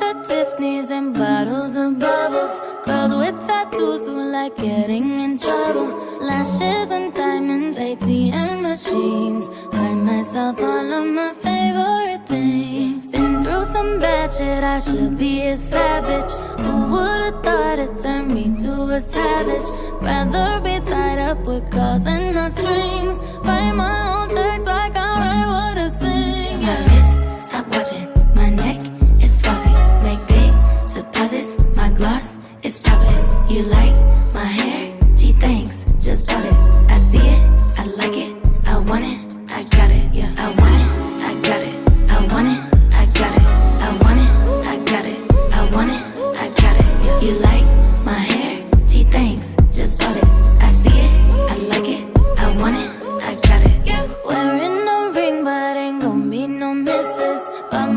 at Tiffany's and bottles of bubbles. Girls with tattoos who like getting in trouble. Lashes and diamonds, ATM machines. Buy myself all of my favorite things. Been through some bad shit, I should be a savage. Who would've thought it turned me to a savage? Rather be tied up with calls and not strings. Write my own checks like I write what I sing. Yeah, wrist, stop watching. My neck is flossy. Make big deposits. My gloss is popping. You like my hair? Gee, thanks. Just bought it. I see it. I like it. I want it. I got it. Yeah, I want it. I got it. I want it. I got it. I want it. I got it. I want it. I got it. Yeah. You like my hair? Gee, thanks. Just bought it. I see it. I like it. I want it. I got it. Yeah. Wearing a ring, but ain't gon' be no misses. But